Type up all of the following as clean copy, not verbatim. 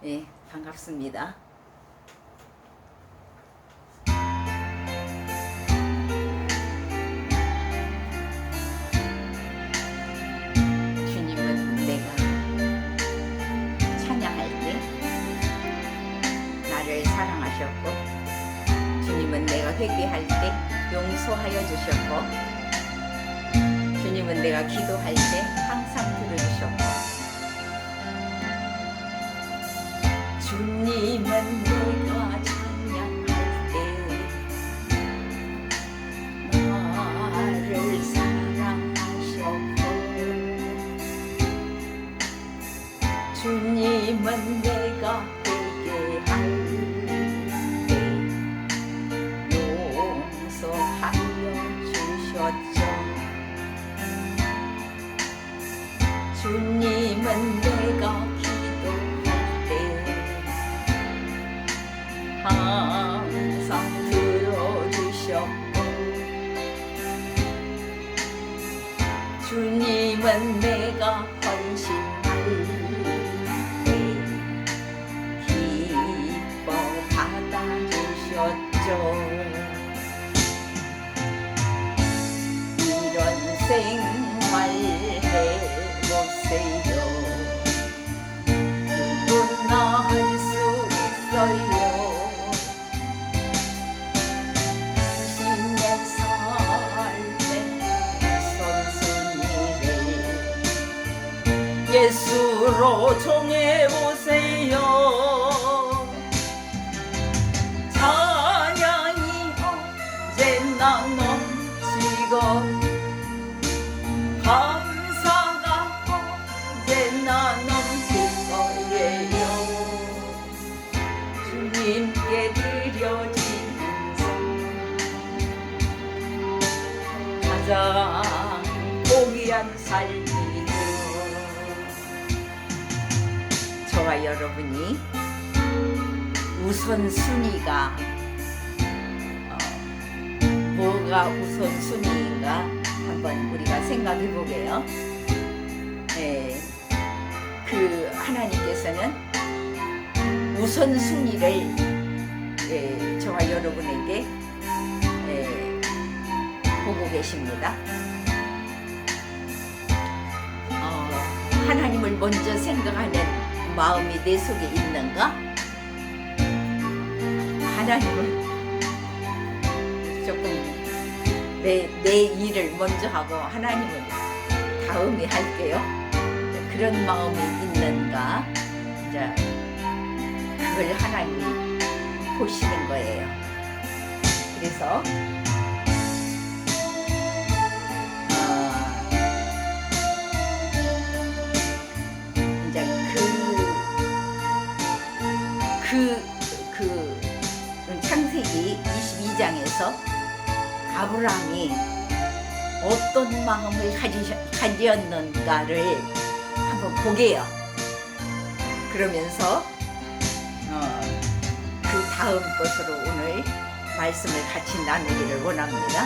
예, 반갑습니다. 주님은 내가 찬양할 때 나를 사랑하셨고, 주님은 내가 회개할 때 용서하여 주셨고, 주님은 내가 기도할 때 항상 들어주셨고, 주님은 내가 찬양할 때 나를 사랑하셨고, 주님은 내가 회개할 때 용서하여 주셨죠. 주님은 내가 항상 들어주셨고, 주님은 내가 헌신할 때 기뻐 받아주셨죠. 이런 생활 해보세요. 누구나 할 수 있어요. 예수로 정해보세요. 찬양이 언제나 넘치고 감사가 언제나 넘칠 거예요. 주님께 드려진 가장 고귀한 삶이 저와 여러분이 우선순위가 뭐가 우선순위인가 한번 우리가 생각해 보게요. 그 하나님께서는 우선순위를 저와 여러분에게 보고 계십니다. 하나님을 먼저 생각하는 마음이 내 속에 있는가? 하나님을 조금 내 일을 먼저 하고 하나님을 다음에 할게요. 그런 마음이 있는가? 이제 그걸 하나님이 보시는 거예요. 그래서 창세기 22장에서 아브라함이 어떤 마음을 가지었는가를 한번 보게요. 그러면서 그 다음 것으로 오늘 말씀을 같이 나누기를 원합니다.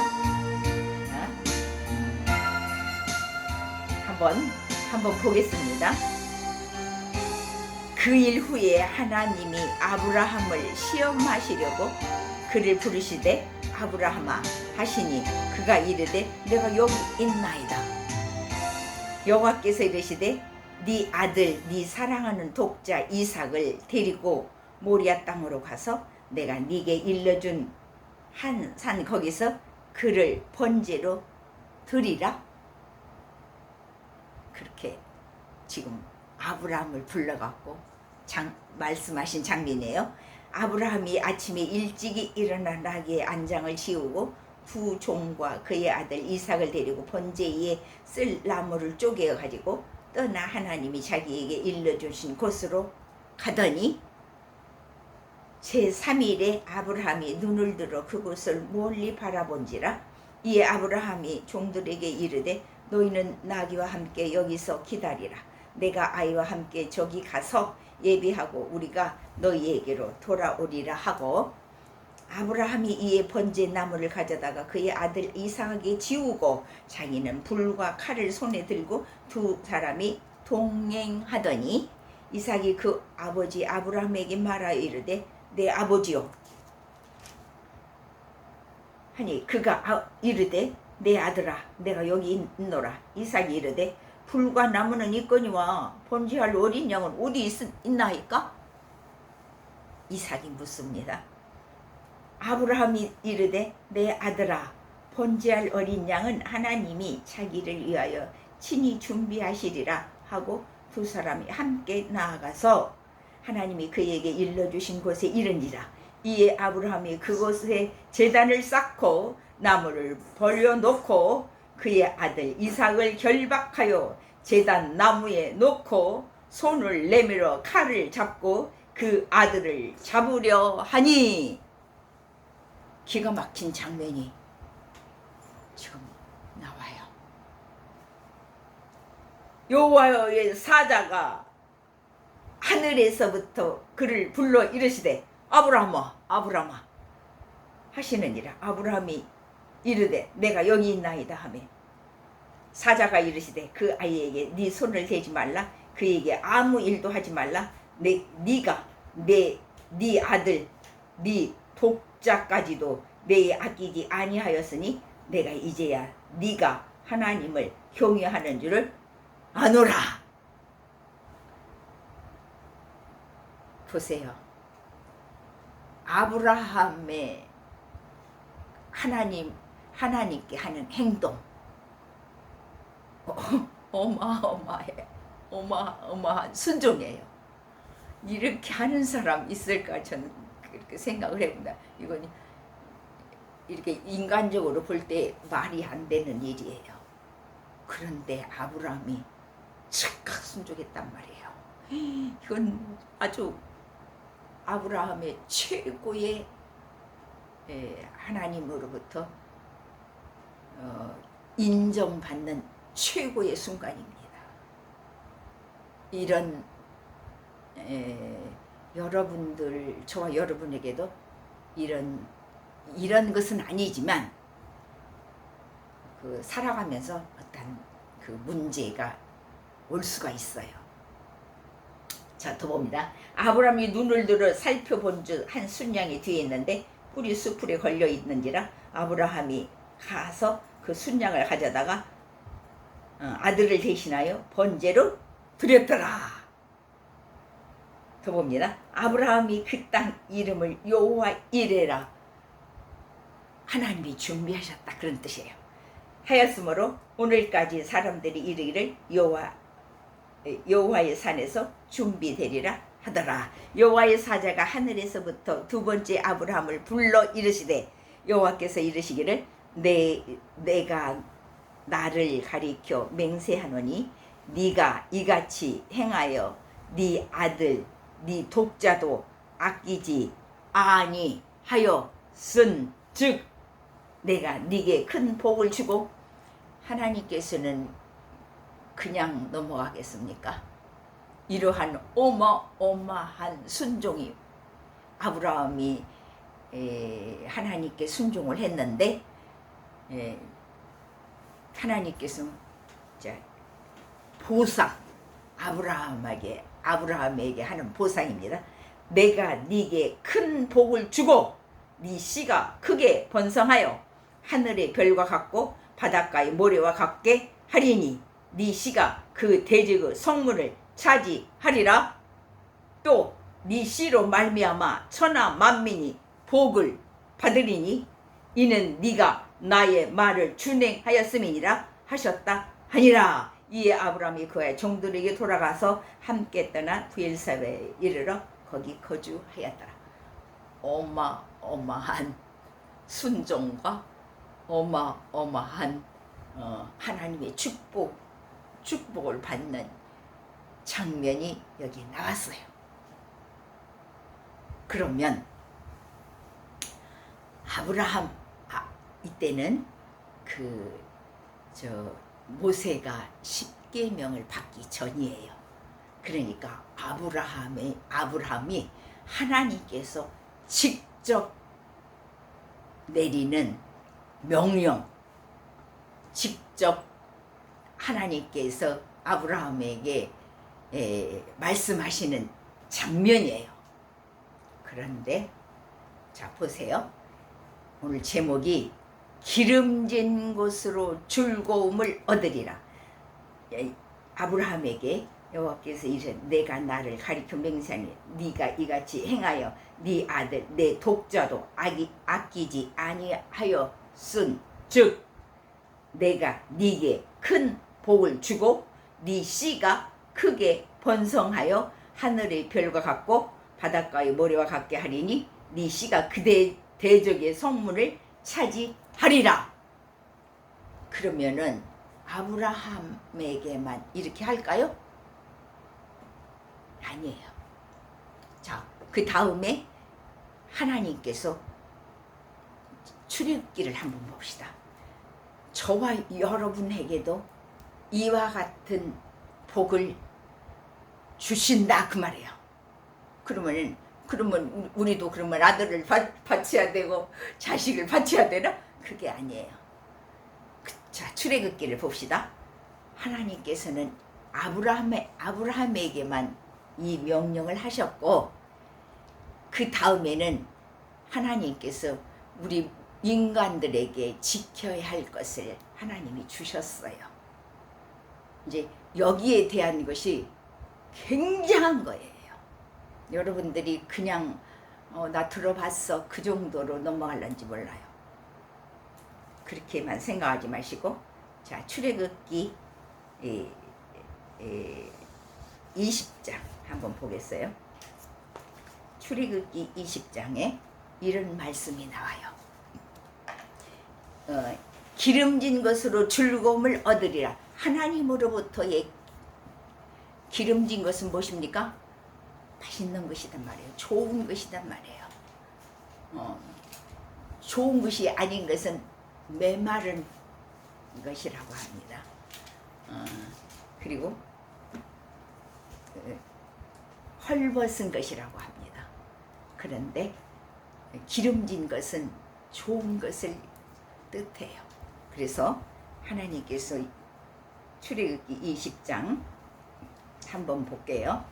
한번 보겠습니다. 그 일 후에 하나님이 아브라함을 시험하시려고 그를 부르시되 아브라함아 하시니 그가 이르되 내가 여기 있나이다. 여호와께서 이르시되 네 아들 네 사랑하는 독자 이삭을 데리고 모리아 땅으로 가서 내가 네게 일러준 한 산 거기서 그를 번제로 드리라. 그렇게 지금 아브라함을 불러갖고 말씀하신 장면이에요. 아브라함이 아침에 일찍이 일어나 나귀의 안장을 지우고 두 종과 그의 아들 이삭을 데리고 번제에 쓸 나무를 쪼개어 가지고 떠나 하나님이 자기에게 일러주신 곳으로 가더니 제3일에 아브라함이 눈을 들어 그곳을 멀리 바라본지라. 이에 아브라함이 종들에게 이르되 너희는 나귀와 함께 여기서 기다리라. 내가 아이와 함께 저기 가서 예비하고 우리가 너희에게로 돌아오리라 하고, 아브라함이 이에 번제 나무를 가져다가 그의 아들 이삭에게 지우고 자기는 불과 칼을 손에 들고 두 사람이 동행하더니 이삭이 그 아버지 아브라함에게 말하여 이르되 내 아버지요 하니 그가 이르되 내 아들아 내가 여기 있노라. 이삭이 이르되 불과 나무는 있거니와 번제할 어린 양은 어디 있나이까? 이삭이 묻습니다. 아브라함이 이르되 내 아들아 번제할 어린 양은 하나님이 자기를 위하여 친히 준비하시리라 하고 두 사람이 함께 나아가서 하나님이 그에게 일러주신 곳에 이르니라. 이에 아브라함이 그곳에 제단을 쌓고 나무를 벌려놓고 그의 아들 이삭을 결박하여 제단 나무에 놓고 손을 내밀어 칼을 잡고 그 아들을 잡으려 하니 기가 막힌 장면이 지금 나와요. 여호와의 사자가 하늘에서부터 그를 불러 이르시되 아브라함아 아브라함아 하시느니라. 아브라함이 이르되 내가 여기 있나이다 하며 사자가 이르시되 그 아이에게 네 손을 대지 말라. 그에게 아무 일도 하지 말라. 네가 네 아들 네 독자까지도 내에 아끼지 아니하였으니 내가 이제야 네가 하나님을 경외하는 줄을 아노라. 보세요. 아브라함의 하나님께 하는 행동 어마어마한 순종이에요. 이렇게 하는 사람 있을까 저는 그렇게 생각을 해본다. 이건 이렇게 인간적으로 볼 때 말이 안 되는 일이에요. 그런데 아브라함이 즉각 순종했단 말이에요. 이건 아주 아브라함의 최고의 하나님으로부터 인정받는 최고의 순간입니다. 이런 여러분들 저와 여러분에게도 이런 것은 아니지만 그 살아가면서 어떤 그 문제가 올 수가 있어요. 자, 더 봅니다. 아브라함이 눈을 들어 살펴본 즉 한 순양이 뒤에 있는데 뿔이 수풀에 걸려 있는지라 아브라함이 가서 그 순양을 가져다가 아들을 대신하여 번제로 드렸더라. 더 봅니다. 아브라함이 그 땅 이름을 여호와 이레라 하나님이 준비하셨다 그런 뜻이에요. 하였으므로 오늘까지 사람들이 이르기를 여호와의 산에서 준비되리라 하더라. 여호와의 사자가 하늘에서부터 두 번째 아브라함을 불러 이르시되 여호와께서 이르시기를 내가 나를 가리켜 맹세하노니 네가 이같이 행하여 네 아들 네 독자도 아끼지 아니하였은 즉 내가 네게 큰 복을 주고 하나님께서는 그냥 넘어가겠습니까? 이러한 어마어마한 순종이 아브라함이 하나님께 순종을 했는데 하나님께서 보상 아브라함에게 하는 보상입니다. 내가 네게 큰 복을 주고 네 씨가 크게 번성하여 하늘의 별과 같고 바닷가의 모래와 같게 하리니 네 씨가 그 대적의 성문을 차지하리라. 또 네 씨로 말미암아 천하 만민이 복을 받으리니 이는 네가 나의 말을 준행하였음이니라 하셨다 하니라. 이에 아브라함이 그의 종들에게 돌아가서 함께 떠나 부엘사베에 이르러 거기 거주하였더라. 어마어마한 순종과 어마어마한 하나님의 축복을 받는 장면이 여기 나왔어요. 그러면 아브라함 이때는 모세가 십계명을 받기 전이에요. 그러니까 아브라함이 하나님께서 직접 내리는 명령, 직접 하나님께서 아브라함에게 말씀하시는 장면이에요. 그런데 자 보세요. 오늘 제목이 기름진 곳으로 즐거움을 얻으리라. 아브라함에게 여호와께서 이르시되 내가 나를 가리켜 맹세하니 네가 이같이 행하여 네 아들 내 독자도 아끼지 아니하였은 즉 내가 네게 큰 복을 주고 네 씨가 크게 번성하여 하늘의 별과 같고 바닷가의 모래와 같게 하리니 네 씨가 그대 대적의 성문을 차지하리라. 그러면은 아브라함에게만 이렇게 할까요? 아니에요. 자, 그 다음에 하나님께서 출애굽기를 한번 봅시다. 저와 여러분에게도 이와 같은 복을 주신다 그 말이에요. 그러면 우리도 그러면 아들을 바쳐야 되고 자식을 바쳐야 되나? 그게 아니에요. 자, 출애굽기를 봅시다. 하나님께서는 아브라함에게만 이 명령을 하셨고 그 다음에는 하나님께서 우리 인간들에게 지켜야 할 것을 하나님이 주셨어요. 이제 여기에 대한 것이 굉장한 거예요. 여러분들이 그냥 나 들어봤어 그 정도로 넘어갈런지 몰라요. 그렇게만 생각하지 마시고 자 출애굽기 20장 한번 보겠어요. 출애굽기 20장에 이런 말씀이 나와요. 기름진 것으로 즐거움을 얻으리라. 하나님으로부터의 기름진 것은 무엇입니까? 맛있는 것이란 말이에요. 좋은 것이란 말이에요. 좋은 것이 아닌 것은 메마른 것이라고 합니다. 그리고 헐벗은 것이라고 합니다. 그런데 기름진 것은 좋은 것을 뜻해요. 그래서 하나님께서 출애굽기 20장 한번 볼게요.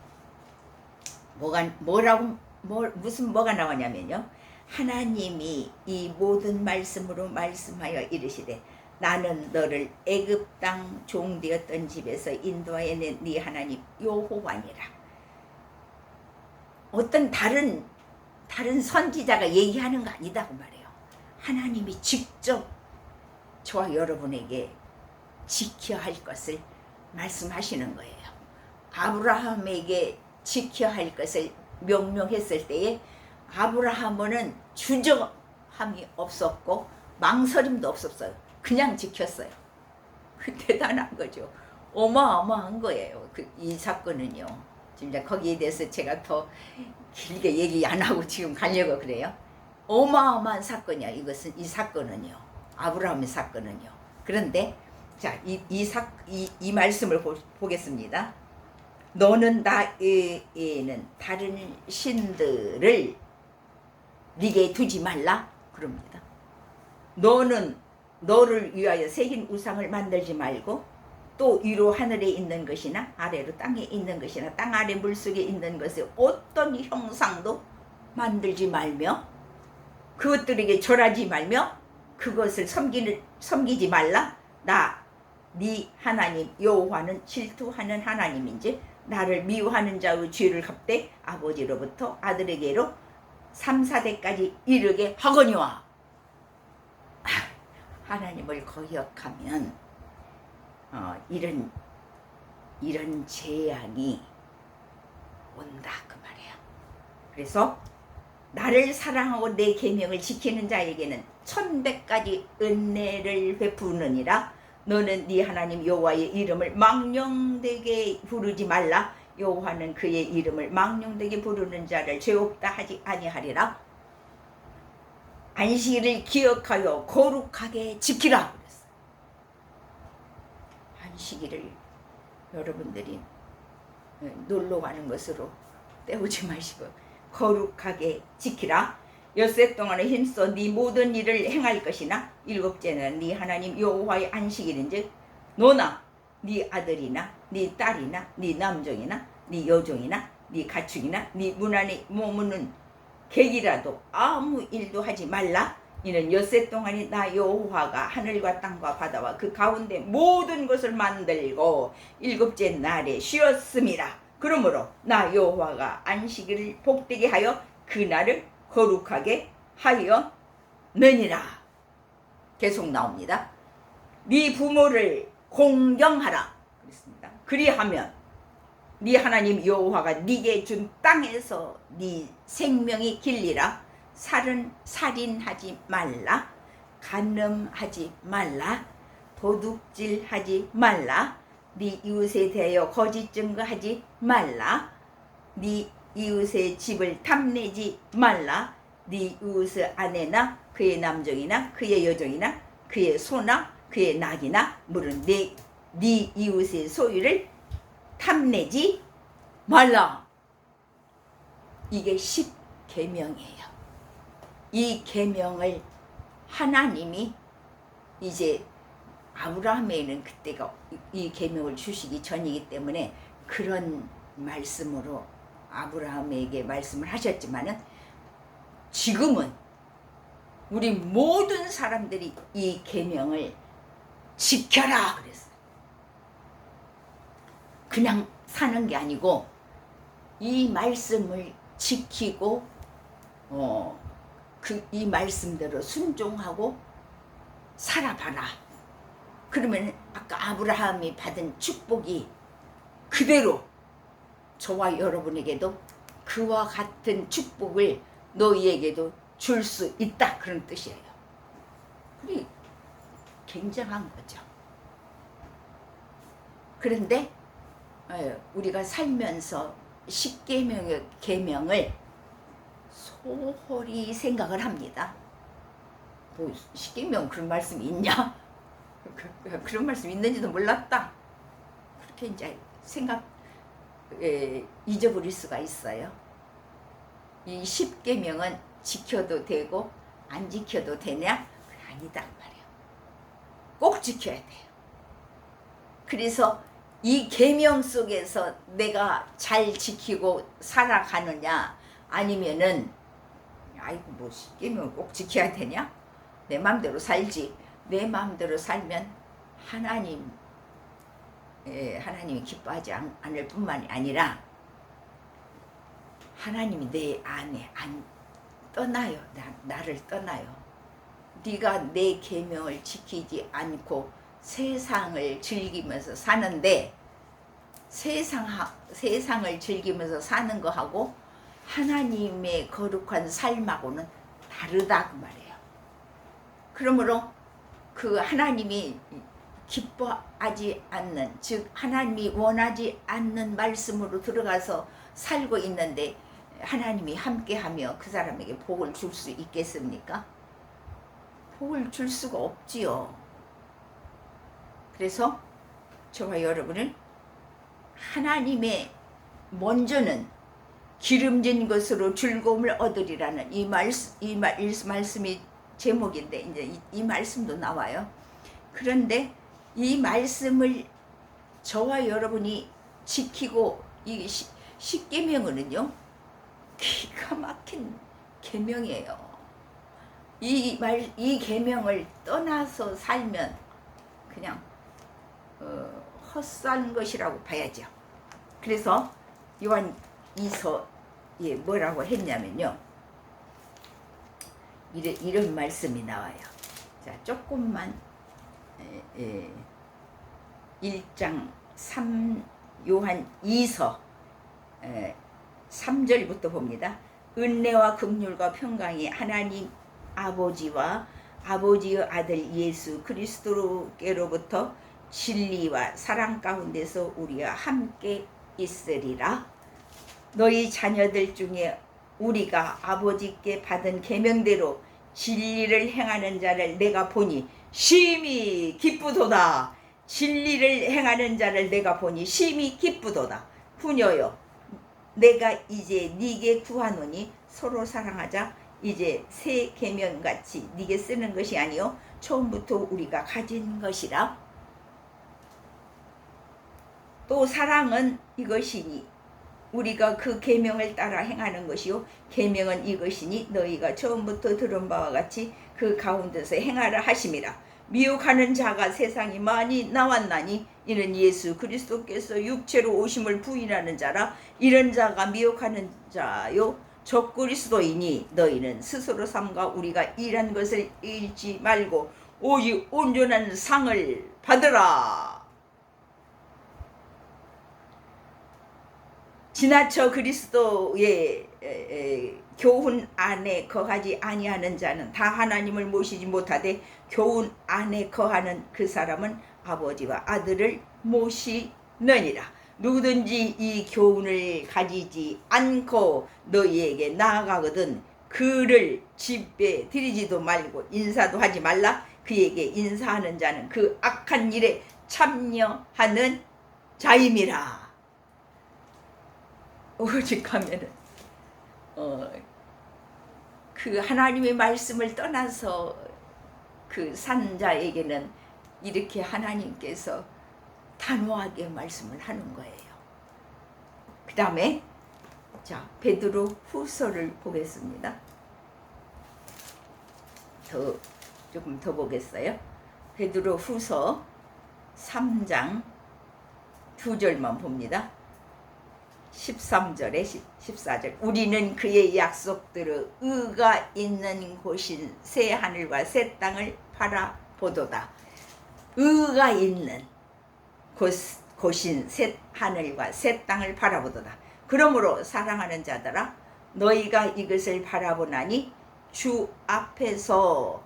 무슨 뭐가 나오냐면요. 하나님이 이 모든 말씀으로 말씀하여 이르시되 나는 너를 애굽 땅 종되었던 집에서 인도하여 낸 네 하나님 여호와니라. 어떤 다른 선지자가 얘기하는 거 아니다 그 말이에요. 하나님이 직접 저와 여러분에게 지켜야 할 것을 말씀하시는 거예요. 아브라함에게 지켜야 할 것을 명령했을 때에 아브라함은 주저함이 없었고 망설임도 없었어요. 그냥 지켰어요. 대단한 거죠. 어마어마한 거예요. 이 사건은요. 지금 거기에 대해서 제가 더 길게 얘기 안 하고 지금 가려고 그래요. 어마어마한 사건이야. 이 사건은요. 아브라함의 사건은요. 그런데 자, 이 말씀을 보겠습니다. 너는 나에는 다른 신들을 네게 두지 말라 그럽니다. 너는 너를 위하여 새긴 우상을 만들지 말고 또 위로 하늘에 있는 것이나 아래로 땅에 있는 것이나 땅 아래 물속에 있는 것의 어떤 형상도 만들지 말며 그것들에게 절하지 말며 그것을 섬기지 말라. 네 하나님 여호와는 질투하는 하나님인지 나를 미워하는 자의 죄를 갚되 아버지로부터 아들에게로 3, 4대까지 이르게 하거니와. 하나님을 거역하면 이런 재앙이 온다 그 말이야. 그래서 나를 사랑하고 내 계명을 지키는 자에게는 1000배까지 은혜를 베푸느니라. 너는 네 하나님 여호와의 이름을 망령되게 부르지 말라. 여호와는 그의 이름을 망령되게 부르는 자를 죄 없다 하지 아니하리라. 안식일을 기억하여 거룩하게 지키라 그랬어요. 안식일을 여러분들이 놀러 가는 것으로 때우지 마시고 거룩하게 지키라. 엿새 동안에 힘써 네 모든 일을 행할 것이나 일곱째는 네 하나님 여호와의 안식일인즉 너나 네 아들이나 네 딸이나 네 남종이나 네 여종이나 네 가축이나 네 문 안에 머무는 객이라도 아무 일도 하지 말라. 이는 엿새 동안이 나 여호와가 하늘과 땅과 바다와 그 가운데 모든 것을 만들고 일곱째 날에 쉬었음이라. 그러므로 나 여호와가 안식일을 복되게 하여 그 날을 거룩하게 하였느니라. 계속 나옵니다. 네 부모를 공경하라 그랬습니다. 그리하면 네 하나님 여호와가 네게 준 땅에서 네 생명이 길리라. 살인하지 말라. 간음하지 말라. 도둑질하지 말라. 네 이웃에 대하여 거짓 증거하지 말라. 네 이웃의 집을 탐내지 말라. 네 이웃의 아내나 그의 남종이나 그의 여종이나 그의 소나 그의 낙이나 물은 네 이웃의 소유를 탐내지 말라. 이게 10계명이에요. 이 계명을 하나님이 이제 아브라함에게는 그때가 이 계명을 주시기 전이기 때문에 그런 말씀으로 아브라함에게 말씀을 하셨지만은 지금은 우리 모든 사람들이 이 계명을 지켜라 그랬어요. 그냥 사는 게 아니고 이 말씀을 지키고 이 말씀대로 순종하고 살아봐라. 그러면 아까 아브라함이 받은 축복이 그대로 저와 여러분에게도 그와 같은 축복을 너희에게도 줄 수 있다 그런 뜻이에요. 그게 굉장한 거죠. 그런데 우리가 살면서 10계명의 계명을 소홀히 생각을 합니다. 뭐 10계명 그런 말씀이 있냐? 그런 말씀이 있는지도 몰랐다. 그렇게 이제 잊어버릴 수가 있어요. 이 10계명은 지켜도 되고 안 지켜도 되냐? 아니다 말이에요. 꼭 지켜야 돼요. 그래서 이 계명 속에서 내가 잘 지키고 살아가느냐 아니면은 아이고 뭐 10계명 꼭 지켜야 되냐? 내 마음대로 살지. 내 마음대로 살면 하나님이 기뻐하지 않을 뿐만이 아니라 하나님이 내 안에 안 떠나요. 나를 떠나요. 네가 내 계명을 지키지 않고 세상을 즐기면서 사는데 세상을 즐기면서 사는 거하고 하나님의 거룩한 삶하고는 다르다 그 말이에요. 그러므로 그 하나님이 기뻐하지 않는, 즉 하나님이 원하지 않는 말씀으로 들어가서 살고 있는데 하나님이 함께하며 그 사람에게 복을 줄 수 있겠습니까? 복을 줄 수가 없지요. 그래서 저와 여러분은 하나님의 먼저는 기름진 것으로 즐거움을 얻으리라는 이 말씀이 제목인데 이제 이 말씀도 나와요. 그런데 이 말씀을 저와 여러분이 지키고 이 10계명은요 기가 막힌 계명이에요. 이 계명을 떠나서 살면 그냥 헛산 것이라고 봐야죠. 그래서 요한 2서에 뭐라고 했냐면요. 이런 말씀이 나와요. 자, 조금만 1장 3 요한 2서 3절부터 봅니다. 은혜와 긍휼과 평강이 하나님 아버지와 아버지의 아들 예수 그리스도께로부터 진리와 사랑 가운데서 우리와 함께 있으리라. 너희 자녀들 중에 우리가 아버지께 받은 계명대로 진리를 행하는 자를 내가 보니 심히 기쁘도다. 진리를 행하는 자를 내가 보니 심히 기쁘도다. 부녀여, 내가 이제 네게 구하노니 서로 사랑하자. 이제 새 계명같이 네게 쓰는 것이 아니요 처음부터 우리가 가진 것이라. 또 사랑은 이것이니 우리가 그 계명을 따라 행하는 것이요 계명은 이것이니 너희가 처음부터 들은 바와 같이 그 가운데서 행하라 하심이라. 미혹하는 자가 세상에 많이 나왔나니 이는 예수 그리스도께서 육체로 오심을 부인하는 자라. 이런 자가 미혹하는 자요 적그리스도이니 너희는 스스로 삼가 우리가 일한 것을 잃지 말고 오직 온전한 상을 받으라. 지나쳐 그리스도의 교훈 안에 거하지 아니하는 자는 다 하나님을 모시지 못하되 교훈 안에 거하는 그 사람은 아버지와 아들을 모시느니라. 누구든지 이 교훈을 가지지 않고 너희에게 나아가거든 그를 집에 들이지도 말고 인사도 하지 말라. 그에게 인사하는 자는 그 악한 일에 참여하는 자임이라. 오직하면은 그 하나님의 말씀을 떠나서 그 산자에게는 이렇게 하나님께서 단호하게 말씀을 하는 거예요. 그 다음에 자 베드로 후서를 보겠습니다. 조금 더 보겠어요. 베드로 후서 3장 2절만 봅니다. 13절에 14절 우리는 그의 약속대로 의가 있는 곳인 새 하늘과 새 땅을 바라보도다. 의가 있는 곳인 새 하늘과 새 땅을 바라보도다. 그러므로 사랑하는 자들아 너희가 이것을 바라보나니 주 앞에서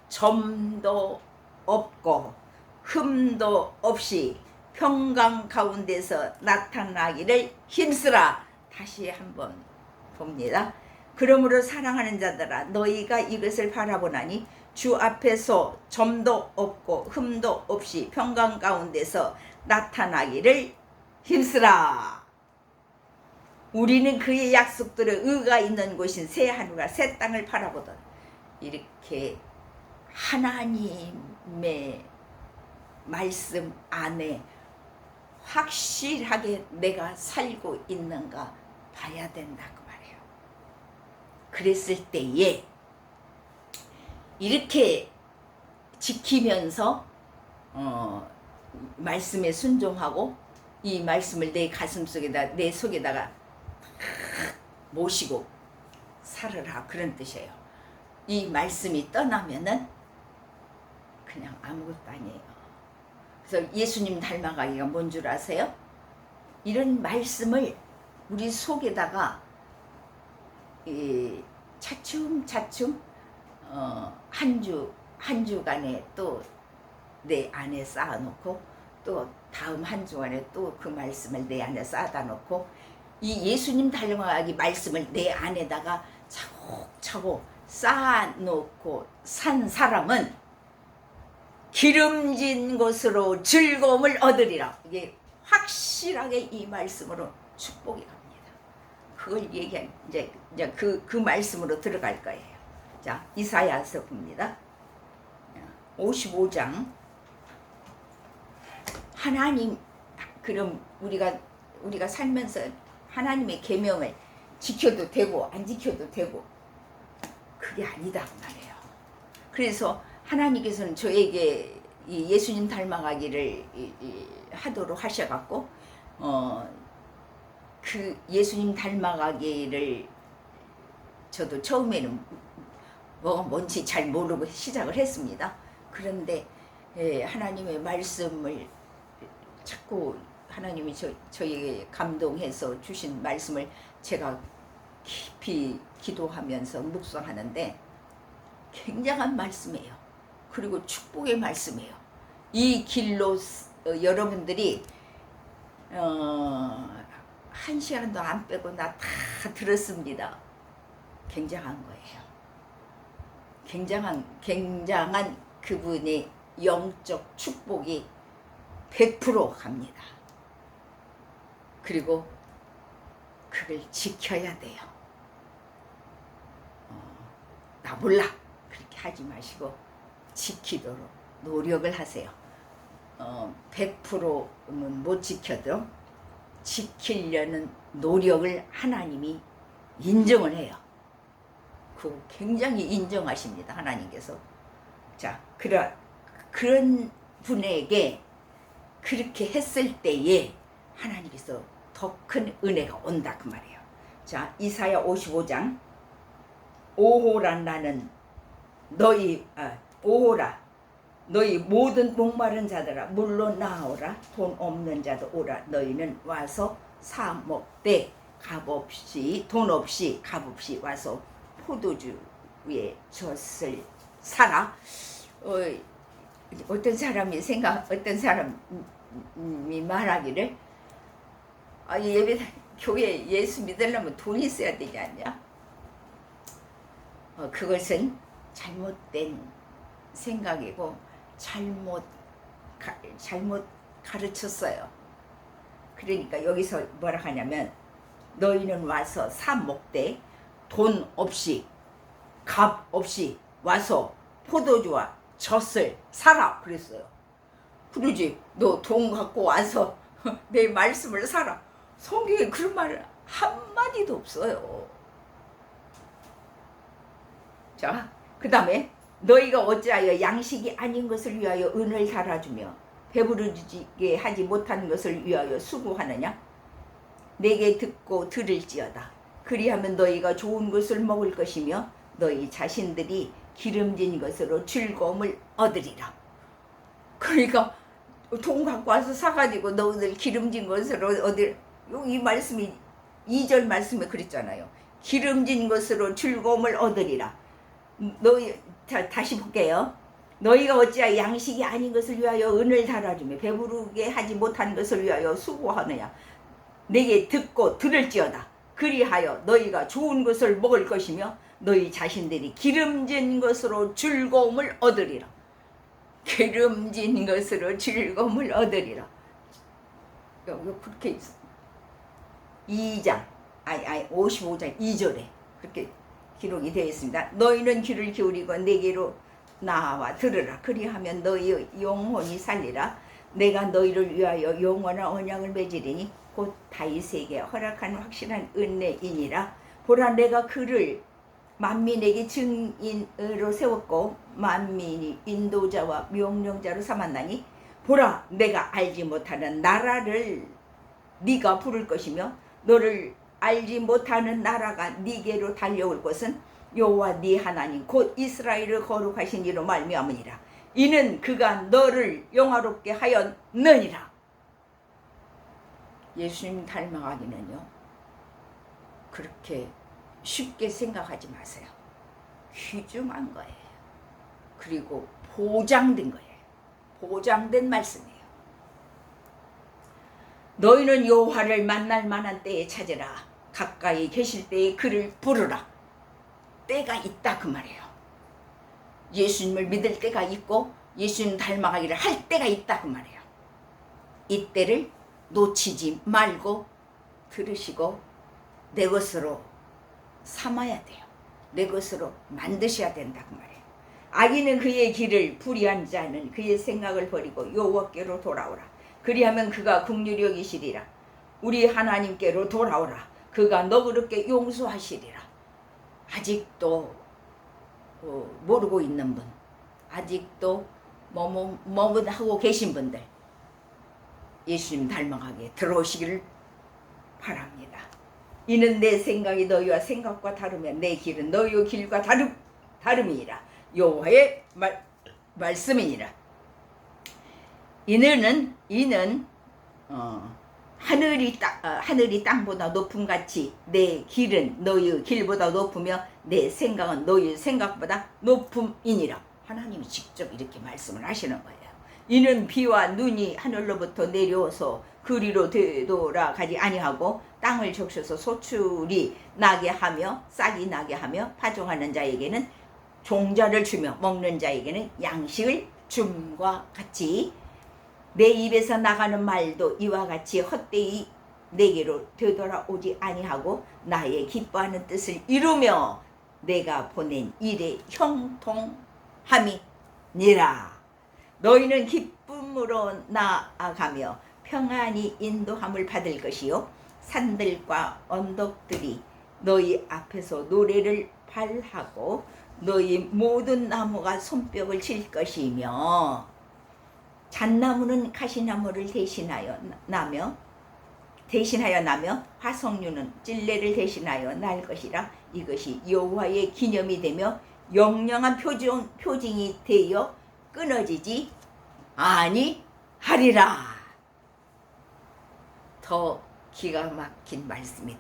점도 없고 흠도 없이 평강 가운데서 나타나기를 힘쓰라. 다시 한번 봅니다. 그러므로 사랑하는 자들아 너희가 이것을 바라보나니 주 앞에서 점도 없고 흠도 없이 평강 가운데서 나타나기를 힘쓰라. 우리는 그의 약속대로 의가 있는 곳인 새 하늘과 새 땅을 바라보던 이렇게 하나님의 말씀 안에 확실하게 내가 살고 있는가 봐야 된다 그 말이에요. 그랬을 때에 이렇게 지키면서 말씀에 순종하고 이 말씀을 내 가슴 속에다 내 속에다가 모시고 살으라 그런 뜻이에요. 이 말씀이 떠나면은 그냥 아무것도 아니에요. 그래서 예수님 닮아가기가 뭔 줄 아세요? 이런 말씀을 우리 속에다가 차츰차츰 한 주간에 또 내 안에 쌓아놓고 또 다음 한 주간에 또 그 말씀을 내 안에 쌓아다 놓고 이 예수님 닮아가기 말씀을 내 안에다가 차곡차곡 쌓아놓고 산 사람은 기름진 것으로 즐거움을 얻으리라. 이게 확실하게 이 말씀으로 축복이 갑니다. 그걸 얘기한 이제 그 말씀으로 들어갈 거예요. 자 이사야서 봅니다. 55장 하나님 그럼 우리가 살면서 하나님의 계명을 지켜도 되고 안 지켜도 되고 그게 아니다 그 말이에요. 그래서 하나님께서는 저에게 이 예수님 닮아가기를 하도록 하셔갖고 그 예수님 닮아가기를 저도 처음에는 뭐가 뭔지 잘 모르고 시작을 했습니다. 그런데 하나님의 말씀을 자꾸 하나님이 저에게 감동해서 주신 말씀을 제가 깊이 기도하면서 묵상하는데 굉장한 말씀이에요. 그리고 축복의 말씀이에요. 이 길로 여러분들이 1시간도 안 빼고 나 다 들었습니다. 굉장한 거예요. 굉장한 그분의 영적 축복이 100% 갑니다. 그리고 그걸 지켜야 돼요. 나 몰라 그렇게 하지 마시고 지키도록 노력을 하세요. 100%는 못 지켜도 지키려는 노력을 하나님이 인정을 해요. 그거 굉장히 인정하십니다. 하나님께서. 자, 그런 분에게 그렇게 했을 때에 하나님께서 더 큰 은혜가 온다 그 말이에요. 자, 이사야 55장 오호라 나는 오호라 너희 모든 목마른 자들아 물로 나오라 돈 없는 자도 오라 너희는 와서 사 먹되 값없이 돈 없이 값없이 와서 포도주의 젖을 사라. 어떤 사람이 말하기를 교회 예수 믿으려면 돈이 있어야 되지 않냐? 그것은 잘못된 생각이고 잘못 가르쳤어요. 그러니까 여기서 뭐라 하냐면 너희는 와서 사 먹되 돈 없이 값 없이 와서 포도주와 젖을 사라 그랬어요. 그러지 너 돈 갖고 와서 내 말씀을 사라. 성경에 그런 말 한마디도 없어요. 자, 그 다음에 너희가 어찌하여 양식이 아닌 것을 위하여 은을 달아주며 배부르게 하지 못한 것을 위하여 수고하느냐? 내게 듣고 들을지어다. 그리하면 너희가 좋은 것을 먹을 것이며 너희 자신들이 기름진 것으로 즐거움을 얻으리라. 그러니까 돈 갖고 와서 사가지고 너희들 기름진 것으로 얻으리라. 이 말씀이 2절 말씀에 그랬잖아요. 기름진 것으로 즐거움을 얻으리라. 다시 볼게요. 너희가 어찌하여 양식이 아닌 것을 위하여 은을 달아주며 배부르게 하지 못한 것을 위하여 수고하느냐? 내게 듣고 들을지어다. 그리하여 너희가 좋은 것을 먹을 것이며 너희 자신들이 기름진 것으로 즐거움을 얻으리라. 기름진 것으로 즐거움을 얻으리라. 여기 그렇게 55장 2절에 그렇게 기록이 되어 있습니다. 너희는 귀를 기울이고 내게로 나와 들으라. 그리하면 너희의 영혼이 살리라. 내가 너희를 위하여 영원한 언약을 맺으리니 곧 다윗에게 허락한 확실한 은혜이니라. 보라 내가 그를 만민에게 증인으로 세웠고 만민이 인도자와 명령자로 삼았나니 보라 내가 알지 못하는 나라를 네가 부를 것이며 너를 알지 못하는 나라가 네게로 달려올 것은 여호와 네 하나님 곧 이스라엘을 거룩하신 이로 말미암으니라. 이는 그가 너를 영화롭게 하였느니라. 예수님 닮아가기는요 그렇게 쉽게 생각하지 마세요. 귀중한 거예요. 그리고 보장된 거예요. 보장된 말씀이에요. 너희는 여호와를 만날 만한 때에 찾으라. 가까이 계실 때에 그를 부르라. 때가 있다 그 말이에요. 예수님을 믿을 때가 있고 예수님 닮아가기를 할 때가 있다 그 말이에요. 이 때를 놓치지 말고 들으시고 내 것으로 삼아야 돼요. 내 것으로 만드셔야 된다 그 말이에요. 악인은 그의 길을 불의한 자는 그의 생각을 버리고 여호와께로 돌아오라. 그리하면 그가 긍휼히 여기시리라. 우리 하나님께로 돌아오라. 그가 너그럽게 용서하시리라. 아직도 모르고 있는 분, 아직도 하고 계신 분들 예수님 닮아가게 들어오시기를 바랍니다. 이는 내 생각이 너희와 생각과 다르면 내 길은 너희의 길과 다름이니라. 여호와의 말씀이니라. 이는 하늘이 땅보다 높음 같이 내 길은 너희의 길보다 높으며 내 생각은 너희의 생각보다 높음이니라. 하나님이 직접 이렇게 말씀을 하시는 거예요. 이는 비와 눈이 하늘로부터 내려와서 그리로 되돌아가지 아니하고 땅을 적셔서 소출이 나게 하며 싹이 나게 하며 파종하는 자에게는 종자를 주며 먹는 자에게는 양식을 줌과 같이 내 입에서 나가는 말도 이와 같이 헛되이 내게로 되돌아오지 아니하고 나의 기뻐하는 뜻을 이루며 내가 보낸 일에 형통함이니라. 너희는 기쁨으로 나아가며 평안히 인도함을 받을 것이요 산들과 언덕들이 너희 앞에서 노래를 발하고 너희 모든 나무가 손뼉을 칠 것이며 잣나무는 가시나무를 대신하여 나며 화석류는 찔레를 대신하여 날 것이라. 이것이 여호와의 기념이 되며 영영한 표징이 되어 끊어지지 아니하리라. 더 기가 막힌 말씀이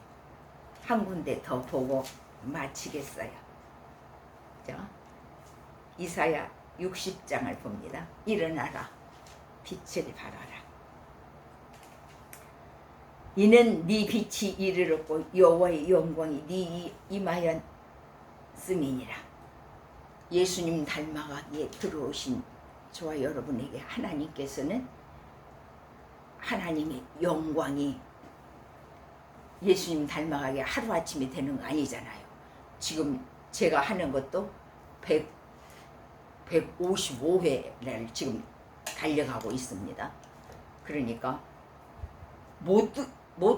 한 군데 더 보고 마치겠어요. 자, 이사야 60장을 봅니다. 일어나라, 빛을 발하라. 이는 네 빛이 이르렀고 여호와의 영광이 네 임하였음이니라. 예수님 닮아가기에 들어오신 저와 여러분에게 하나님께서는 하나님의 영광이 예수님 닮아가게 하루아침에 되는 거 아니잖아요. 지금 제가 하는 것도 155회를 지금 달려가고 있습니다. 그러니까 못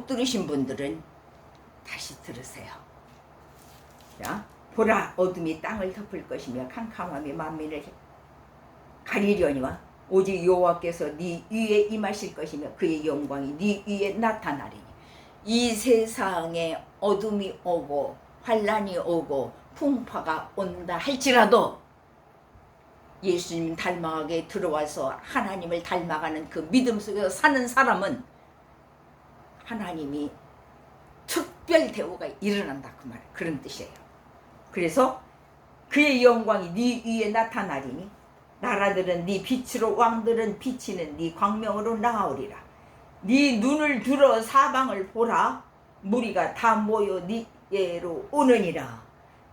들으신 분들은 다시 들으세요. 자, 보라, 어둠이 땅을 덮을 것이며 캄캄함이 만민을 가리려니와 오직 여호와께서 네 위에 임하실 것이며 그의 영광이 네 위에 나타나리니. 이 세상에 어둠이 오고 환난이 오고 풍파가 온다 할지라도 예수님 닮아가게 들어와서 하나님을 닮아가는 그 믿음 속에서 사는 사람은 하나님이 특별 대우가 일어난다, 그 말, 그런 뜻이에요. 그래서 그의 영광이 네 위에 나타나리니 나라들은 네 빛으로 왕들은 비치는 네 광명으로 나아오리라. 네 눈을 들어 사방을 보라. 무리가 다 모여 네게로 오느니라.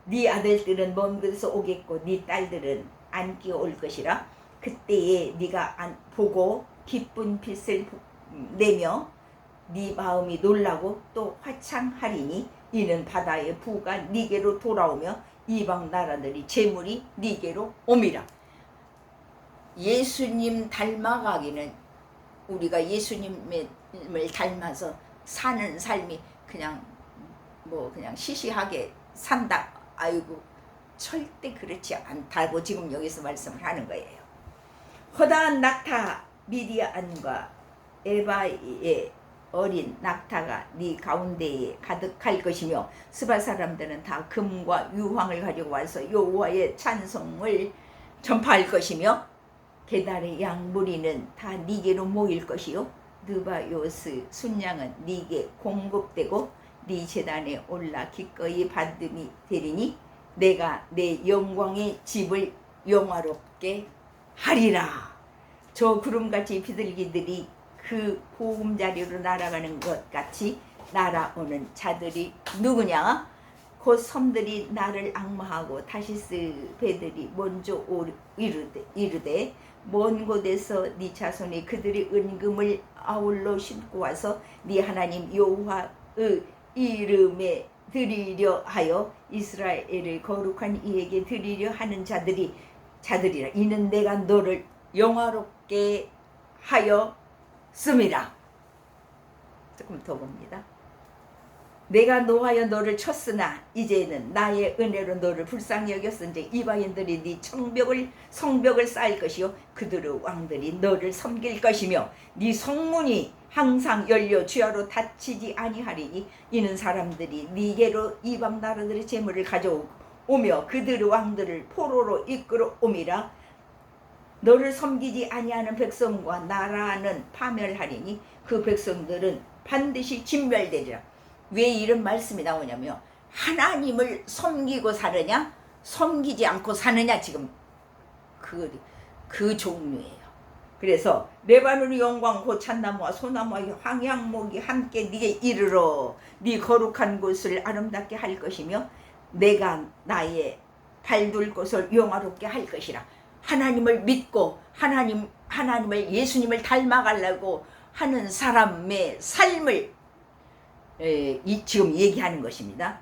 네 아들들은 먼 곳에서 오겠고 네 딸들은 안기어 올 것이라. 그때에 네가 보고 기쁜 빛을 내며 네 마음이 놀라고 또 화창하리니 이는 바다의 부가 네게로 돌아오며 이방 나라들이 재물이 네게로 옴이라. 예수님 닮아가기는 우리가 예수님을 닮아서 사는 삶이 그냥 시시하게 산다, 아이고, 절대 그렇지 않다고 지금 여기서 말씀을 하는 거예요. 허다한 낙타 미디안과 에바의 어린 낙타가 네 가운데에 가득할 것이며 스바 사람들은 다 금과 유황을 가지고 와서 여호와의 찬송을 전파할 것이며 게달의 양 무리는 다 네게로 모일 것이요 느바요스 순양은 네게 공급되고 네 제단에 올라 기꺼이 받음이 되리니 내가 내 영광의 집을 영화롭게 하리라. 저 구름같이 비둘기들이 그 보금자리로 날아가는 것 같이 날아오는 자들이 누구냐? 곧 섬들이 나를 앙마하고 다시스 배들이 먼저 이르되 먼 곳에서 네 자손이 그들의 은금을 아울러 싣고 와서 네 하나님 여호와의 이름에 드리려 하여 이스라엘의 거룩한 이에게 드리려 하는 자들이라. 이는 내가 너를 영화롭게 하여 씀이라. 조금 더 봅니다. 내가 노하여 너를 쳤으나 이제는 나의 은혜로 너를 불쌍히 여겼은즉 이방인들이 네 성벽을 쌓을 것이요 그들의 왕들이 너를 섬길 것이며 네 성문이 항상 열려 주야로 닫히지 아니하리니 이는 사람들이 네게로 이방 나라들의 재물을 가져오며 그들의 왕들을 포로로 이끌어옴이라. 너를 섬기지 아니하는 백성과 나라는 파멸하리니 그 백성들은 반드시 진멸되리라. 왜 이런 말씀이 나오냐면 하나님을 섬기고 사느냐 섬기지 않고 사느냐, 지금 그 종류예요. 그래서 레바논의 영광 곧 잣나무와 소나무와 황양목이 함께 네게 이르러 네 거룩한 곳을 아름답게 할 것이며 내가 나의 발둘 곳을 영화롭게 할 것이라. 하나님을 믿고 하나님을 예수님을 닮아가려고 하는 사람의 삶을 지금 얘기하는 것입니다.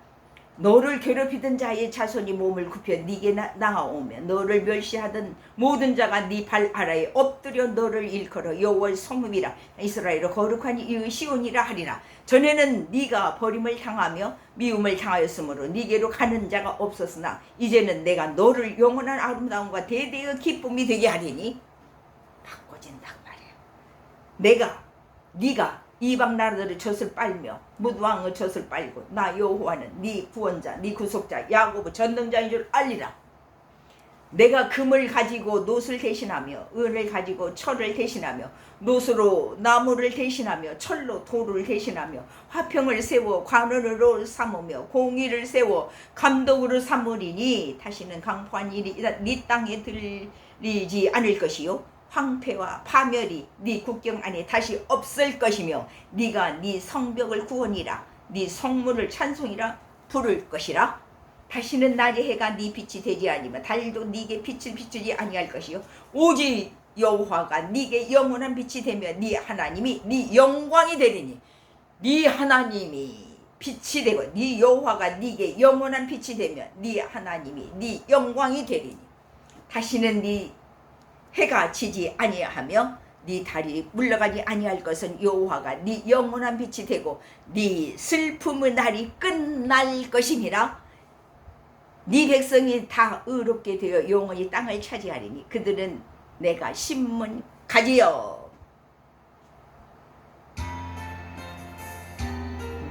너를 괴롭히던 자의 자손이 몸을 굽혀 네게 나아오며 너를 멸시하던 모든 자가 네 발 아래에 엎드려 너를 일컬어 여호와의 성읍이라 이스라엘의 거룩한 이의 시온이라 하리라. 전에는 네가 버림을 향하며 미움을 향하였으므로 네게로 가는 자가 없었으나 이제는 내가 너를 영원한 아름다움과 대대의 기쁨이 되게 하리니 바꿔진단 말이야. 네가 이방 나라들의 젖을 빨며 뭇왕의 젖을 빨고 나 여호와는 네 구원자 네 구속자 야곱의 전능자인 줄 알리라. 내가 금을 가지고 놋을 대신하며 은을 가지고 철을 대신하며 놋으로 나무를 대신하며 철로 돌을 대신하며 화평을 세워 관원으로 삼으며 공의를 세워 감독으로 삼으리니 다시는 강포한 일이 네 땅에 들리지 않을 것이요 황폐와 파멸이 네 국경 안에 다시 없을 것이며 네가 네 성벽을 구원이라 네 성문을 찬송이라 부를 것이라. 다시는 낮의 해가 네 빛이 되지 아니며 달도 네게 빛을 비추지 아니할 것이요 오직 여호와가 네게 영원한 빛이 되며 네 하나님이 네 영광이 되리니. 네 하나님이 빛이 되고 네 여호와가 네게 영원한 빛이 되며 네 하나님이 네 영광이 되리니. 다시는 네 해가 지지 아니하며 네 달이 물러가지 아니할 것은 여호와가 네 영원한 빛이 되고 네 슬픔의 날이 끝날 것이니라. 네 백성이 다 의롭게 되어 영원히 땅을 차지하리니 그들은 내가 심은 가지요.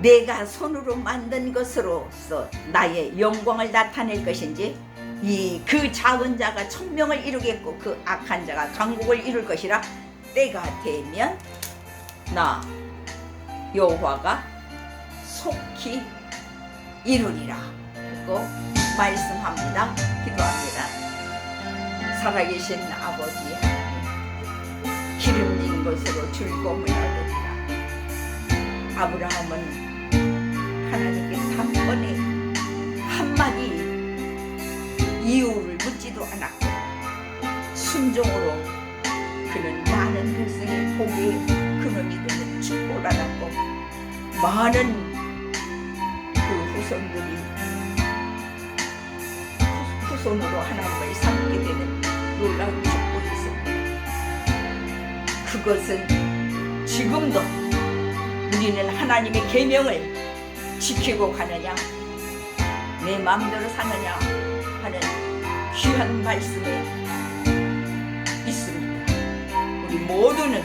내가 손으로 만든 것으로서 나의 영광을 나타낼 것인지 그 작은 자가 천명을 이루겠고 그 악한 자가 강국을 이룰 것이라. 때가 되면 나 여호와가 속히 이루리라. 그리고 말씀합니다. 기도합니다. 살아계신 아버지 하나님, 기름진 것으로 즐거움을 얻으리라. 아브라함은 하나님께 단번에 한마디 이유를 묻지도 않았고 순종으로 그는 많은 백성의 복의 근원이 되는 축복을 받았고 많은 그 후손으로 하나님을 삼게 되는 놀라운 축복이 있습니다. 그것은 지금도 우리는 하나님의 계명을 지키고 가느냐 내 마음대로 사느냐 하는 귀한 말씀에 있습니다. 우리 모두는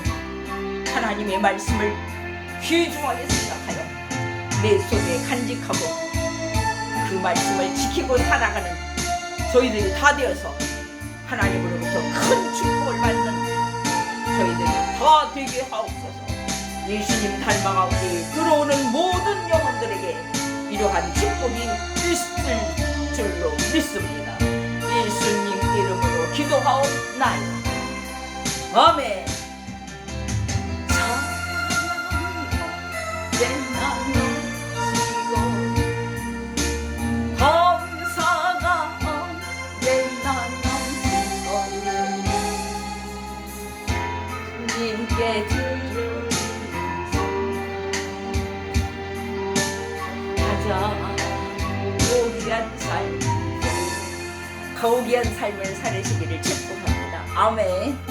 하나님의 말씀을 귀중하게 생각하여 내 속에 간직하고 그 말씀을 지키고 살아가는 저희들이 다 되어서 하나님으로부터 큰 축복을 받는 저희들이 다 되게 하옵소서. 예수님 닮아가운데 들어오는 모든 영혼들에게 이러한 축복이 있을 줄로 믿습니다. 예수님 이름으로 기도하옵나이다. 아멘. 주님께 드리는 가장 고귀한 삶을 살으시기를 축복합니다. 아멘.